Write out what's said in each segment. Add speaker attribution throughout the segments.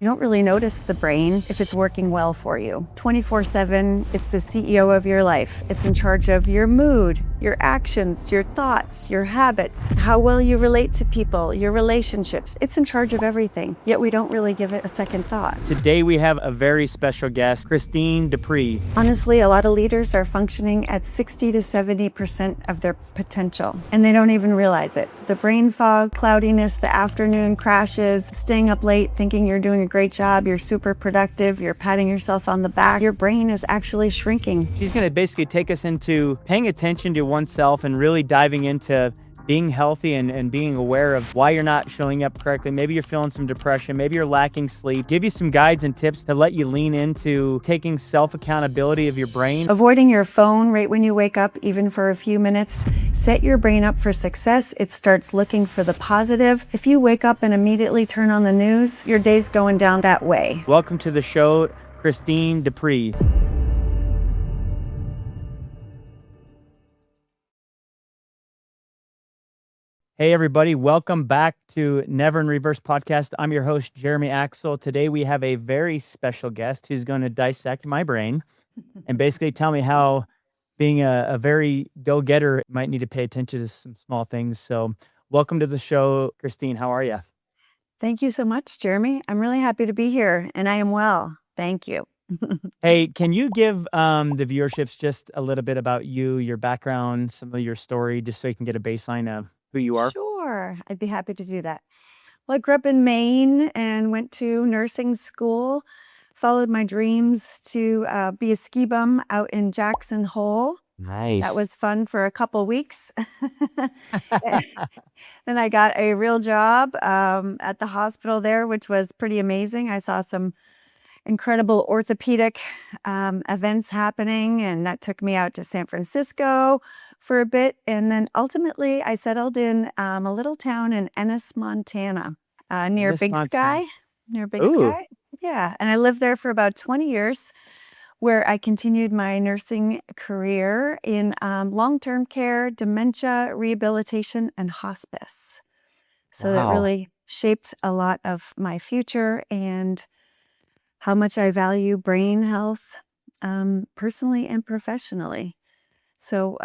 Speaker 1: You don't really notice the brain if it's working well for you. 24/7, it's the CEO of your life. It's in charge of your mood, your actions, your thoughts, your habits, how well you relate to people, your relationships. It's in charge of everything, yet we don't really give it a second thought.
Speaker 2: Today we have a very special guest, Christine Despres.
Speaker 1: Honestly, a lot of leaders are functioning at 60 to 70% of their potential, and they don't even realize it. The brain fog, cloudiness, the afternoon crashes, staying up late thinking you're doing a great job, you're super productive, you're patting yourself on the back, your brain is actually shrinking.
Speaker 2: She's going to basically take us into paying attention to oneself and really diving into being healthy and being aware of why you're not showing up correctly. Maybe you're feeling some depression, maybe you're lacking sleep. Give you some guides and tips to let you lean into taking self-accountability of your brain.
Speaker 1: Avoiding your phone right when you wake up, even for a few minutes. Set your brain up for success. It starts looking for the positive. If you wake up and immediately turn on the news, your day's going down that way.
Speaker 2: Welcome to the show, Christine Despres. Hey everybody, welcome back to Never in Reverse podcast. I'm your host, Jeremy Axel. Today we have a very special guest who's going to dissect my brain and basically tell me how being a very go-getter might need to pay attention to some small things. So welcome to the show, Christine. How are you?
Speaker 1: Thank you so much, Jeremy. I'm really happy to be here, and I am well. Thank you.
Speaker 2: Hey, can you give the viewerships just a little bit about you, your background, some of your story, just so you can get a baseline of who you are?
Speaker 1: Sure, I'd be happy to do that. Well, I grew up in Maine and went to nursing school, followed my dreams to be a ski bum out in Jackson Hole.
Speaker 2: Nice.
Speaker 1: That was fun for a couple weeks. Then I got a real job at the hospital there, which was pretty amazing. I saw some incredible orthopedic events happening, and that took me out to San Francisco for a bit. And then ultimately I settled in a little town in Ennis, Montana, near
Speaker 2: Ennis,
Speaker 1: Big
Speaker 2: Montana.
Speaker 1: Sky, near Big
Speaker 2: Ooh.
Speaker 1: Sky. Yeah, and I lived there for about 20 years, where I continued my nursing career in long-term care, dementia, rehabilitation, and hospice. So that
Speaker 2: Wow.
Speaker 1: really shaped a lot of my future and how much I value brain health, personally and professionally. So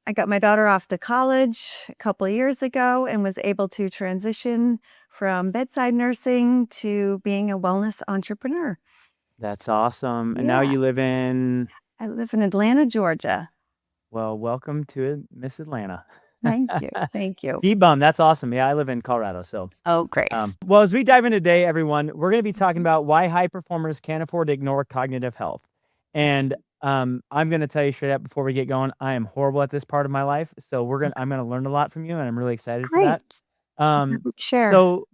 Speaker 1: I got my daughter off to college a couple of years ago and was able to transition from bedside nursing to being a wellness entrepreneur.
Speaker 2: That's awesome. And now
Speaker 1: Yeah.
Speaker 2: you live in,
Speaker 1: I live in Atlanta, Georgia.
Speaker 2: well, welcome to Miss Atlanta.
Speaker 1: Thank you. Thank you.
Speaker 2: Ski bum, that's awesome. Yeah, I live in Colorado. So,
Speaker 1: Oh, great.
Speaker 2: well, as we dive in today, everyone, we're going to be talking about why high performers can't afford to ignore cognitive health. And I'm going to tell you straight up before we get going, I am horrible at this part of my life. So I'm going to learn a lot from you, and I'm really excited for that.
Speaker 1: Great. Sure.
Speaker 2: So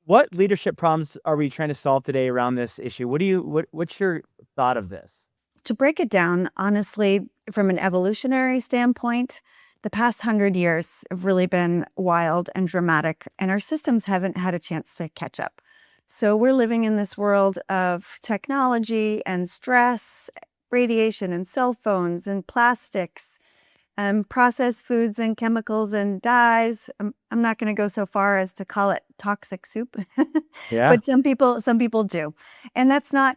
Speaker 2: what leadership problems are we trying to solve today around this issue? What's your thought of this?
Speaker 1: To break it down, honestly, from an evolutionary standpoint, the past 100 years have really been wild and dramatic, and our systems haven't had a chance to catch up. So we're living in this world of technology and stress, radiation and cell phones and plastics, processed foods and chemicals and dyes. I'm not going to go so far as to call it toxic soup,
Speaker 2: Yeah.
Speaker 1: but some people do. And that's not,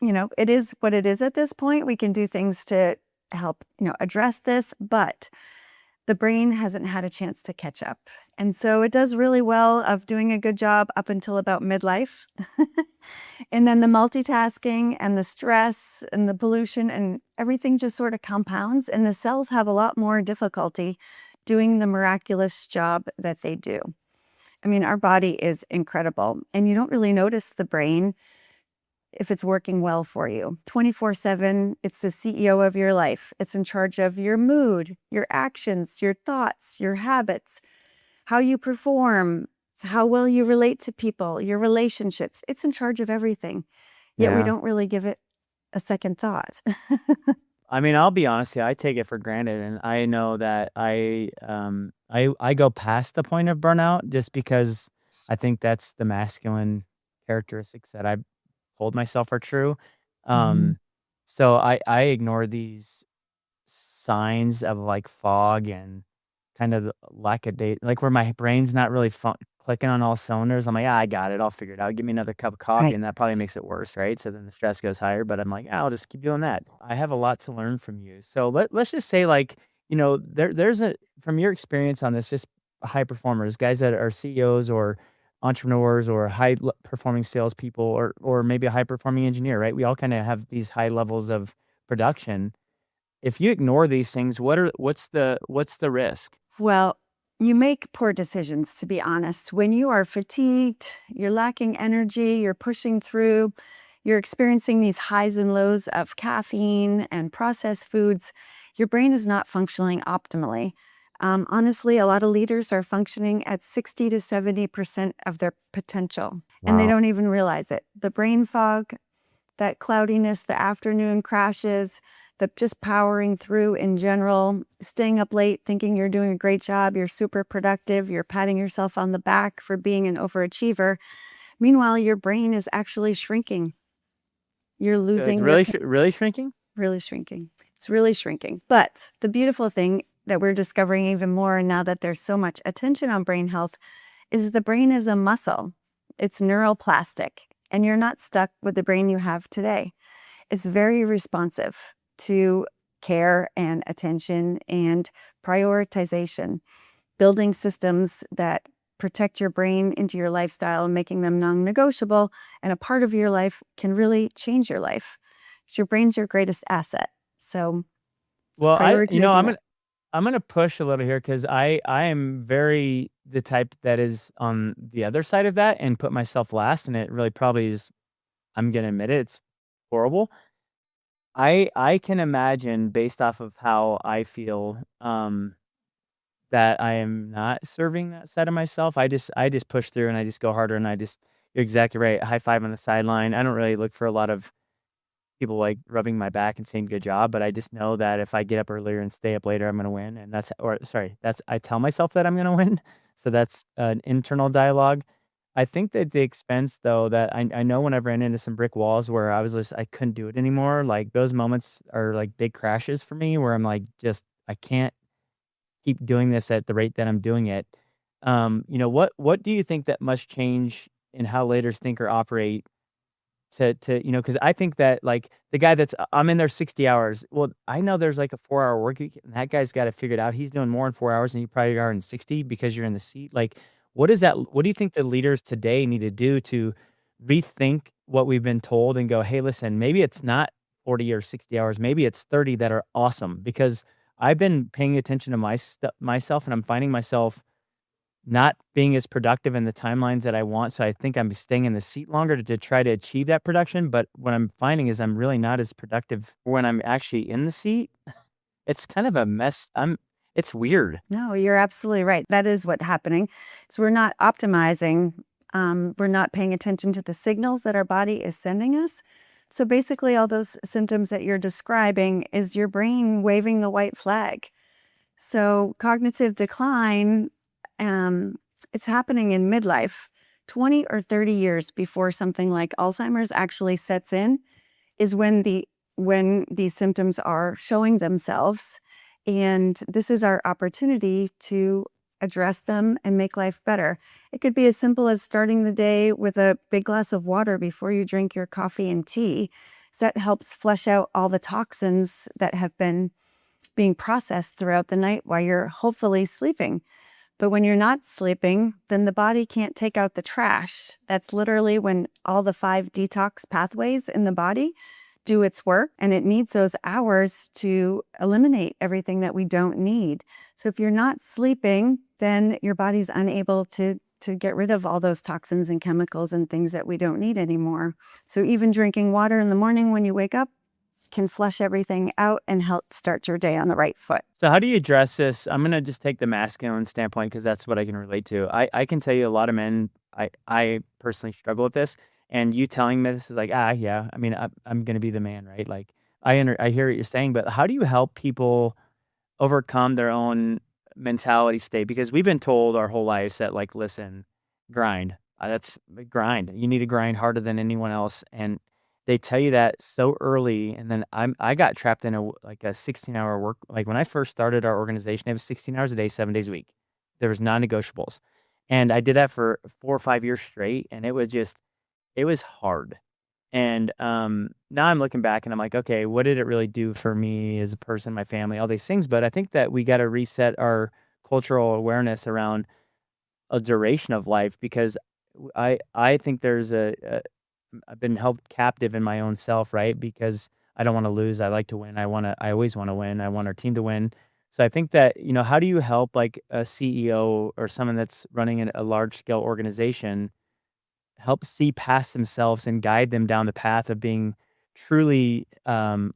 Speaker 1: it is what it is at this point. We can do things to help, address this, but the brain hasn't had a chance to catch up. And so it does really well of doing a good job up until about midlife. And then the multitasking and the stress and the pollution and everything just sort of compounds, and the cells have a lot more difficulty doing the miraculous job that they do. I mean, our body is incredible, and you don't really notice the brain if it's working well for you. 24/7, it's the CEO of your life. It's in charge of your mood, your actions, your thoughts, your habits, how you perform, how well you relate to people, your relationships. It's in charge of everything. Yet we
Speaker 2: Yeah.
Speaker 1: don't really give it a second thought.
Speaker 2: I mean, I'll be honest here, I take it for granted, and I know that I go past the point of burnout just because I think that's the masculine characteristics that I hold myself are true. So I ignore these signs of like fog and kind of lack of date, like where my brain's not really clicking on all cylinders. I'm like, I got it. I'll figure it out. Give me another cup of coffee.
Speaker 1: Right.
Speaker 2: And that probably makes it worse, right? So then the stress goes higher. But I'm like, I'll just keep doing that. I have a lot to learn from you. So let's just say, like, there's from your experience on this, just high performers, guys that are CEOs or entrepreneurs or performing salespeople, or maybe a high performing engineer, right? We all kind of have these high levels of production. If you ignore these things, what's the risk?
Speaker 1: Well, you make poor decisions, to be honest. When you are fatigued, you're lacking energy, you're pushing through, you're experiencing these highs and lows of caffeine and processed foods, your brain is not functioning optimally. Honestly, a lot of leaders are functioning at 60 to 70% of their potential, and they
Speaker 2: Wow.
Speaker 1: don't even realize it. The brain fog, that cloudiness, the afternoon crashes, the just powering through in general, staying up late, thinking you're doing a great job, you're super productive, you're patting yourself on the back for being an overachiever. Meanwhile, your brain is actually shrinking. You're
Speaker 2: It's
Speaker 1: losing your
Speaker 2: really shrinking.
Speaker 1: really shrinking. It's really shrinking. But the beautiful thing that we're discovering even more now that there's so much attention on brain health is the brain is a muscle. It's neuroplastic, and you're not stuck with the brain you have today. It's very responsive to care and attention and prioritization, building systems that protect your brain into your lifestyle and making them non-negotiable. And a part of your life can really change your life. Your brain's your greatest asset. So it's
Speaker 2: Well,
Speaker 1: prioritizing it.
Speaker 2: I'm gonna push a little here because I am very the type that is on the other side of that and put myself last, and it really probably is. I'm gonna admit it, it's horrible. I can imagine based off of how I feel, that I am not serving that side of myself. I just push through and I just go harder and you're exactly right. High five on the sideline. I don't really look for a lot of people like rubbing my back and saying good job, but I just know that if I get up earlier and stay up later, I'm gonna win. And I tell myself that I'm gonna win. So that's an internal dialogue. I think that the expense though, that I know when I ran into some brick walls where I couldn't do it anymore. Like those moments are like big crashes for me where I'm like, just I can't keep doing this at the rate that I'm doing it. What do you think that must change in how leaders think or operate to because I think that like the guy I'm in there 60 hours. Well, I know there's like a 4-hour work week, and that guy's got it figured out. He's doing more in 4 hours than you probably are in 60 because you're in the seat. Like, what do you think the leaders today need to do to rethink what we've been told and go, hey, listen, maybe it's not 40 or 60 hours, maybe it's 30 that are awesome because I've been paying attention to myself, and I'm finding myself not being as productive in the timelines that I want, so I think I'm staying in the seat longer to try to achieve that production, but what I'm finding is I'm really not as productive when I'm actually in the seat. It's kind of a mess. It's weird.
Speaker 1: No, you're absolutely right. That is what's happening. So we're not optimizing. We're not paying attention to the signals that our body is sending us. So basically, all those symptoms that you're describing is your brain waving the white flag. So cognitive decline, it's happening in midlife. 20 or 30 years before something like Alzheimer's actually sets in is when these symptoms are showing themselves. And this is our opportunity to address them and make life better. It could be as simple as starting the day with a big glass of water before you drink your coffee and tea. So that helps flush out all the toxins that have been being processed throughout the night while you're hopefully sleeping. But when you're not sleeping, then the body can't take out the trash. That's literally when all the 5 detox pathways in the body do its work, and it needs those hours to eliminate everything that we don't need. So if you're not sleeping, then your body's unable to get rid of all those toxins and chemicals and things that we don't need anymore. So even drinking water in the morning when you wake up can flush everything out and help start your day on the right foot.
Speaker 2: So how do you address this? I'm gonna just take the masculine standpoint because that's what I can relate to. I can tell you a lot of men, I personally struggle with this, and you telling me this is like, yeah, I mean, I'm gonna be the man, right? Like, I hear what you're saying, but how do you help people overcome their own mentality state? Because we've been told our whole lives that, like, listen, grind. That's grind. You need to grind harder than anyone else, and they tell you that so early, and then I got trapped in a 16-hour work. Like when I first started our organization, it was 16 hours a day, 7 days a week. There was non-negotiables, And I did that for 4 or 5 years straight, and it was hard. And now I'm looking back and I'm like, okay, what did it really do for me as a person, my family, all these things? But I think that we got to reset our cultural awareness around a duration of life, because I think I've been held captive in my own self, right? Because I don't want to lose. I like to win. I always want to win. I want our team to win. So I think that, how do you help like a CEO or someone that's running a large scale organization help see past themselves and guide them down the path of being truly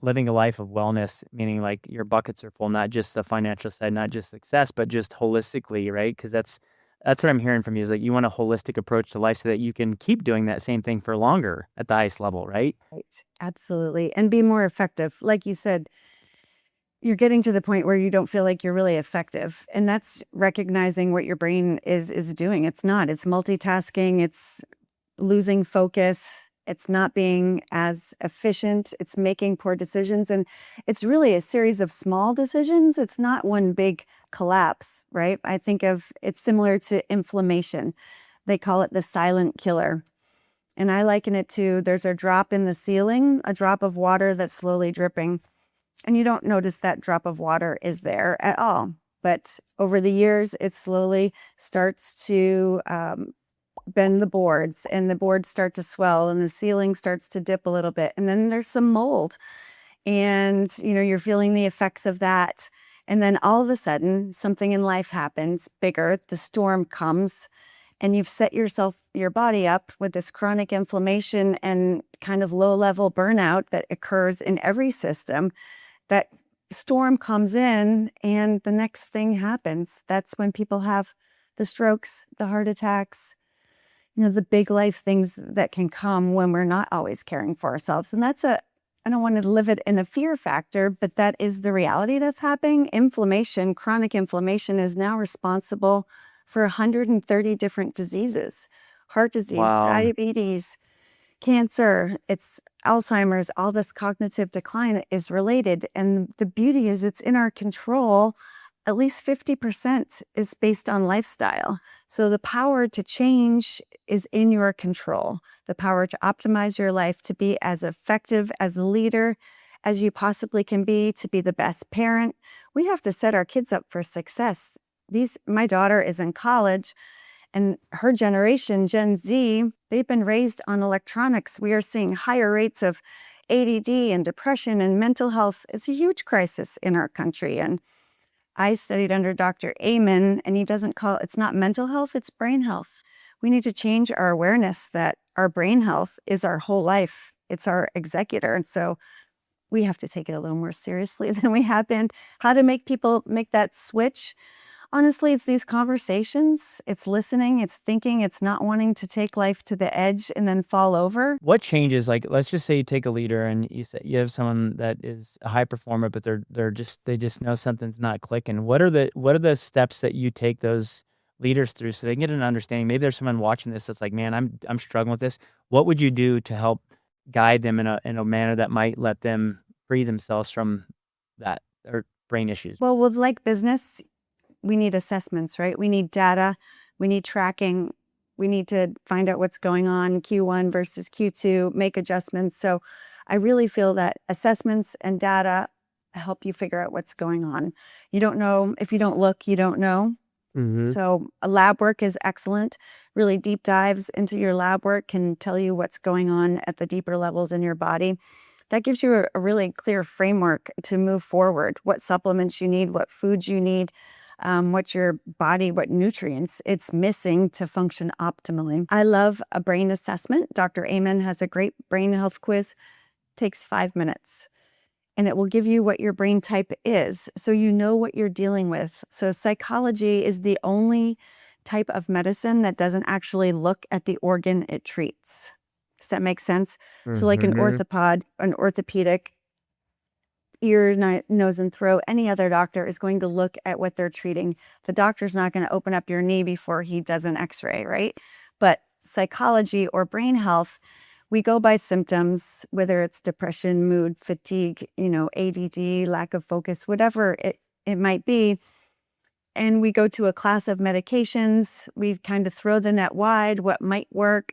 Speaker 2: living a life of wellness, meaning like your buckets are full, not just the financial side, not just success, but just holistically, right? Because that's what I'm hearing from you, is like you want a holistic approach to life so that you can keep doing that same thing for longer at the highest level, right?
Speaker 1: Right. Absolutely. And be more effective. Like you said, you're getting to the point where you don't feel like you're really effective. And that's recognizing what your brain is doing. It's not. It's multitasking. It's losing focus. It's not being as efficient. It's making poor decisions. And it's really a series of small decisions. It's not one big collapse, right? I think of it's similar to inflammation. They call it the silent killer. And I liken it to there's a drop in the ceiling, a drop of water that's slowly dripping. And you don't notice that drop of water is there at all. But over the years, it slowly starts to bend the boards, and the boards start to swell, and the ceiling starts to dip a little bit. And then there's some mold, and you're feeling the effects of that. And then all of a sudden, something in life happens bigger. The storm comes, and you've set your body up with this chronic inflammation and kind of low level burnout that occurs in every system. That storm comes in, and the next thing happens. That's when people have the strokes, the heart attacks, the big life things that can come when we're not always caring for ourselves. And I don't want to live it in a fear factor, but that is the reality that's happening. Inflammation, chronic inflammation, is now responsible for 130 different diseases: heart disease,
Speaker 2: Wow.
Speaker 1: diabetes, cancer, it's Alzheimer's. All this cognitive decline is related. And the beauty is it's in our control. At least 50% is based on lifestyle. So the power to change is in your control. The power to optimize your life, to be as effective as a leader as you possibly can be, to be the best parent. We have to set our kids up for success. My daughter is in college, and her generation, Gen Z, they've been raised on electronics. We are seeing higher rates of ADD and depression and mental health. It's a huge crisis in our country. And I studied under Dr. Amen, and he doesn't call it's not mental health, it's brain health. We need to change our awareness that our brain health is our whole life. It's our executor. And so we have to take it a little more seriously than we have been. How to make people make that switch? Honestly, it's these conversations, it's listening, it's thinking, it's not wanting to take life to the edge and then fall over.
Speaker 2: What changes, like, let's just say you take a leader and you have someone that is a high performer, but they just know something's not clicking. What are the steps that you take those leaders through so they can get an understanding? Maybe there's someone watching this that's like, man, I'm struggling with this. What would you do to help guide them in a manner that might let them free themselves from that or brain issues?
Speaker 1: Well, with like business, we need assessments, right? We need data, we need tracking, we need to find out what's going on Q1 versus Q2, make adjustments. So I really feel that assessments and data help you figure out what's going on. You don't know, if you don't look, you don't know.
Speaker 2: Hmm.
Speaker 1: So a lab work is excellent. Really deep dives into your lab work can tell you what's going on at the deeper levels in your body. That gives you a really clear framework to move forward, what supplements you need, what foods you need, what your body, what nutrients it's missing to function optimally. I love a brain assessment. Dr. Amen has a great brain health quiz. Takes 5 minutes, and it will give you what your brain type is, so you know what you're dealing with. So psychology is the only type of medicine that doesn't actually look at the organ it treats. Does that make sense? So like an
Speaker 2: Hmm.
Speaker 1: an orthopedic, ear, nose, and throat, any other doctor is going to look at what they're treating. The doctor's not going to open up your knee before he does an x-ray, right? But psychology or brain health, we go by symptoms, whether it's depression, mood, fatigue, ADD, lack of focus, whatever it might be. and we go to a class of medications. We kind of throw the net wide, what might work.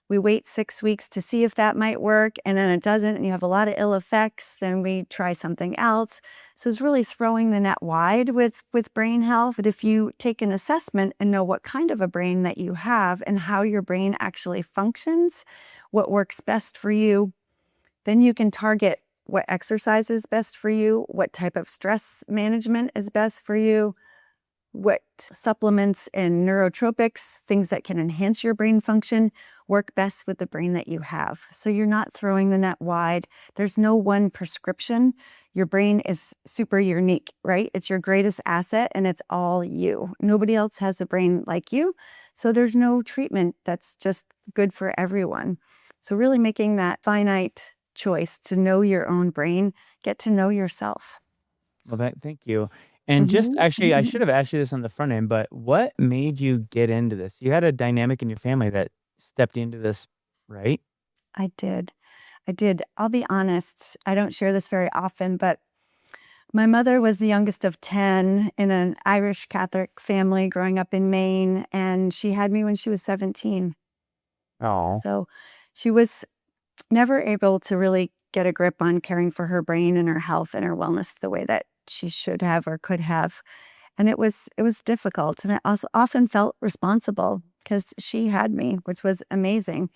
Speaker 1: We wait 6 weeks to see if that might work, and then it doesn't, and you have a lot of ill effects. Then we try something else. So it's really throwing the net wide with brain health. But if you take an assessment and know what kind of a brain that you have and how your brain actually functions, what works best for you, then you can target what exercise is best for you, what type of stress management is best for you, what supplements and neurotropics, things that can enhance your brain function, work best with the brain that you have. So you're not throwing the net wide. There's no one prescription. Your brain is super unique, right? It's your greatest asset and it's all you. Nobody else has a brain like you. So there's no treatment that's just good for everyone. So really making that finite choice to know your own brain, get to know yourself.
Speaker 2: Well, thank you. And just actually, I should have asked you this on the front end, but what made you get into this? You had a dynamic in your family that stepped into this, right?
Speaker 1: I did. I'll be honest. I don't share this very often, but my mother was the youngest of 10 in an Irish Catholic family growing up in Maine, and she had me when she was 17.
Speaker 2: Oh,
Speaker 1: So she was never able to really get a grip on caring for her brain and her health and her wellness the way that she should have or could have. And it was difficult. And I also often felt responsible because she had me, which was amazing.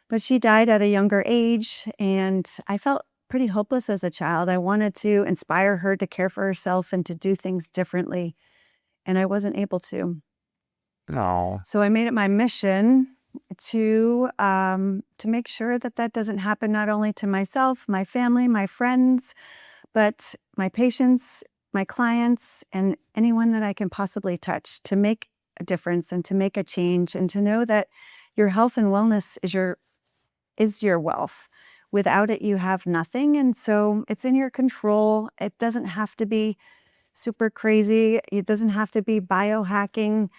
Speaker 1: But she died at a younger age, and I felt pretty hopeless as a child. I wanted to inspire her to care for herself and to do things differently, and I wasn't able to.
Speaker 2: no.
Speaker 1: So I made it my mission to make sure that that doesn't happen not only to myself, my family, my friends, but my patients, my clients, and anyone that I can possibly touch, to make a difference and to make a change, and to know that your health and wellness is your wealth. Without it, you have nothing. And so it's in your control. It doesn't have to be super crazy. It doesn't have to be biohacking.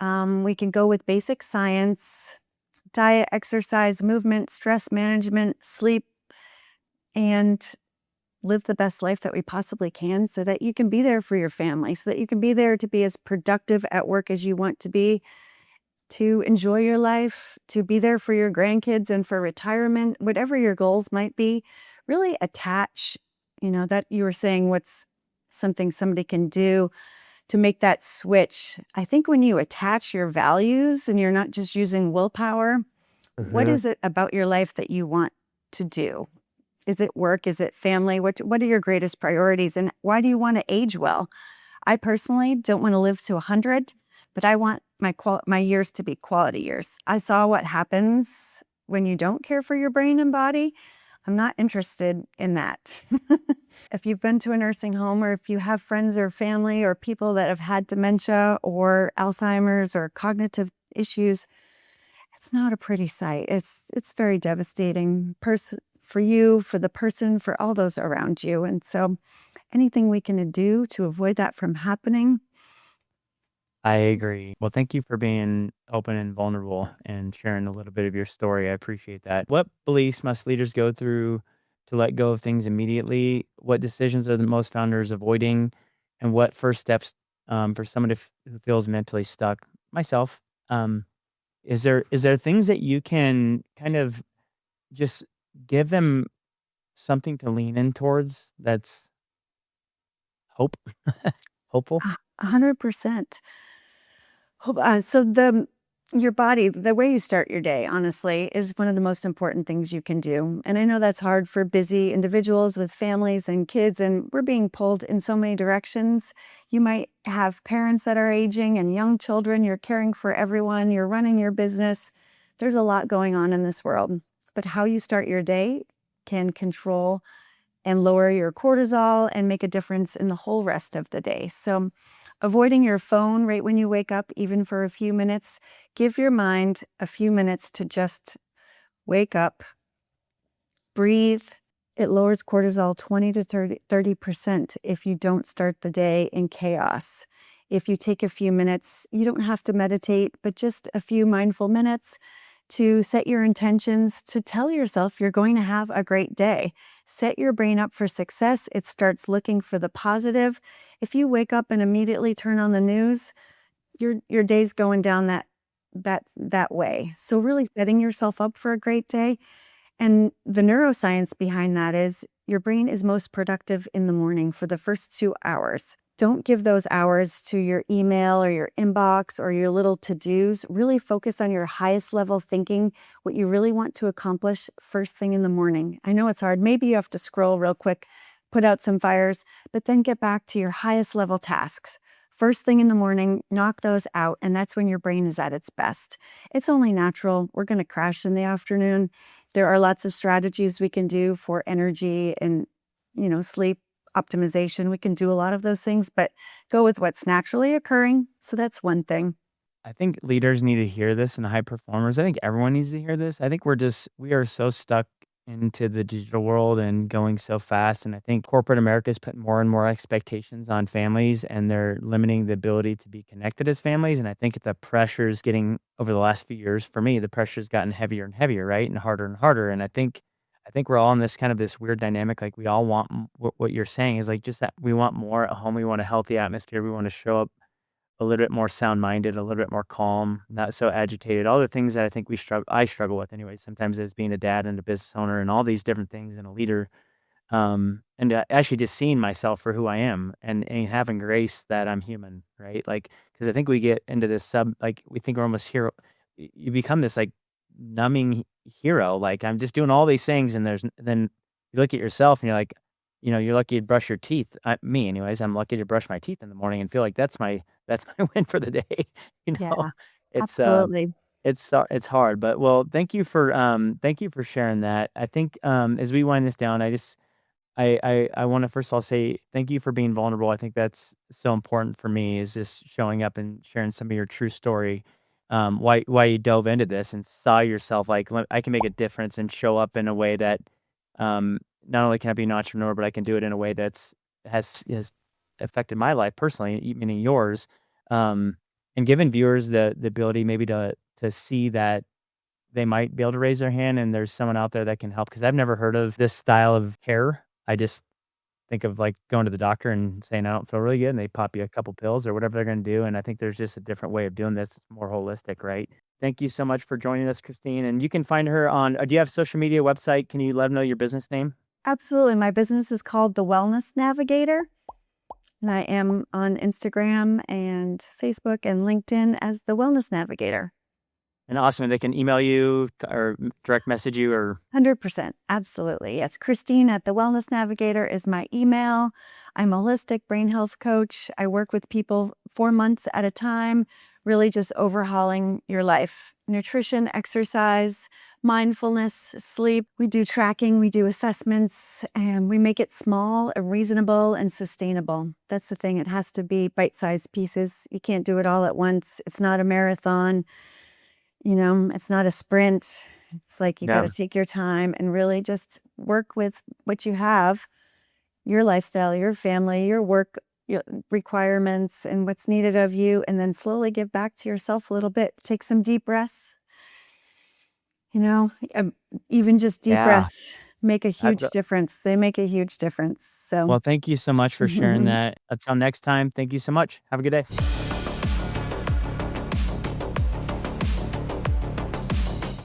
Speaker 1: We can go with basic science, diet, exercise, movement, stress management, sleep, and live the best life that we possibly can so that you can be there for your family, so that you can be there to be as productive at work as you want to be, to enjoy your life, to be there for your grandkids and for retirement, whatever your goals might be. Really attach, that you were saying, what's something somebody can do to make that switch. I think when you attach your values and you're not just using willpower, what is it about your life that you want to do? Is it work? Is it family? What are your greatest priorities? And why do you want to age well? I personally don't want to live to 100, but I want my years to be quality years. I saw what happens when you don't care for your brain and body. I'm not interested in that. If you've been to a nursing home, or if you have friends or family or people that have had dementia or Alzheimer's or cognitive issues, it's not a pretty sight. It's very devastating for you, for the person, for all those around you. And so anything we can do to avoid that from happening.
Speaker 2: I agree. Well, thank you for being open and vulnerable and sharing a little bit of your story. I appreciate that. What beliefs must leaders go through to let go of things immediately? What decisions are the most founders avoiding? And what first steps for someone who feels mentally stuck? Myself. Is there things that you can kind of just give them something to lean in towards that's hopeful?
Speaker 1: 100%. So your body, the way you start your day, honestly, is one of the most important things you can do. And I know that's hard for busy individuals with families and kids, and we're being pulled in so many directions. You might have parents that are aging and young children. You're caring for everyone. You're running your business. There's a lot going on in this world. But how you start your day can control and lower your cortisol and make a difference in the whole rest of the day. So avoiding your phone right when you wake up, even for a few minutes, give your mind a few minutes to just wake up, breathe. It lowers cortisol 20 to 30% if you don't start the day in chaos. If you take a few minutes, you don't have to meditate, but just a few mindful minutes to set your intentions, to tell yourself you're going to have a great day. Set your brain up for success. It starts looking for the positive. If you wake up and immediately turn on the news, your day's going down that way. So really setting yourself up for a great day. And the neuroscience behind that is your brain is most productive in the morning for the first 2 hours. Don't give those hours to your email or your inbox or your little to-dos. Really focus on your highest level thinking, what you really want to accomplish first thing in the morning. I know it's hard. Maybe you have to scroll real quick, put out some fires, but then get back to your highest level tasks. First thing in the morning, knock those out, and that's when your brain is at its best. It's only natural. We're going to crash in the afternoon. There are lots of strategies we can do for energy and, sleep optimization. We can do a lot of those things, but go with what's naturally occurring. So that's one thing.
Speaker 2: I think leaders need to hear this and high performers. I think everyone needs to hear this. I think we are so stuck into the digital world and going so fast. And I think corporate America is putting more and more expectations on families, and they're limiting the ability to be connected as families. And I think the pressure's getting, over the last few years, for me, the pressure's gotten heavier and heavier, right? And harder. And I think we're all in this weird dynamic. Like, we all want what you're saying is like just that we want more at home. We want a healthy atmosphere. We want to show up a little bit more sound-minded, a little bit more calm, not so agitated. All the things that I think I struggle with anyway, sometimes, as being a dad and a business owner and all these different things, and a leader. And actually just seeing myself for who I am, and having grace that I'm human, right? Like, because I think we get into this like, we think we're almost hero. You become this like numbing hero. Like, I'm just doing all these things, and then you look at yourself and you're like, you're lucky to brush your teeth. Me, anyways, I'm lucky to brush my teeth in the morning and feel like that's my win for the day. You know,
Speaker 1: Yeah,
Speaker 2: it's
Speaker 1: absolutely.
Speaker 2: it's hard, but well, thank you for sharing that. I think as we wind this down, I want to first of all say thank you for being vulnerable. I think that's so important for me, is just showing up and sharing some of your true story. Why you dove into this and saw yourself like, I can make a difference and show up in a way that not only can I be an entrepreneur, but I can do it in a way has affected my life personally, meaning yours. And giving viewers the ability maybe to see that they might be able to raise their hand and there's someone out there that can help. Because I've never heard of this style of care. I just think of like going to the doctor and saying, I don't feel really good, and they pop you a couple pills or whatever they're going to do. And I think there's just a different way of doing this. It's more holistic, right? Thank you so much for joining us, Christine. And you can find her on, do you have social media website? Can you let them know your business name?
Speaker 1: Absolutely. My business is called The Wellness Navigator, and I am on Instagram and Facebook and LinkedIn as The Wellness Navigator.
Speaker 2: And awesome. And they can email you or direct message you, or
Speaker 1: 100%. Absolutely. Yes. Christine at The Wellness Navigator is my email. I'm a holistic brain health coach. I work with people 4 months at a time, really just overhauling your life. Nutrition, exercise, mindfulness, sleep. We do tracking, we do assessments, and we make it small, reasonable, and sustainable. That's the thing. It has to be bite-sized pieces. You can't do it all at once. It's not a marathon. It's not a sprint. It's like you got
Speaker 2: yeah.
Speaker 1: to take your time and really just work with what you have, your lifestyle, your family, your work requirements, and what's needed of you, and then slowly give back to yourself a little bit. Take some deep breaths. Even just deep
Speaker 2: Yeah.
Speaker 1: breaths make a
Speaker 2: I've
Speaker 1: huge
Speaker 2: got-
Speaker 1: difference. They make a huge difference. So
Speaker 2: Well, thank you so much for sharing that. Until next time, thank you so much. Have a good day.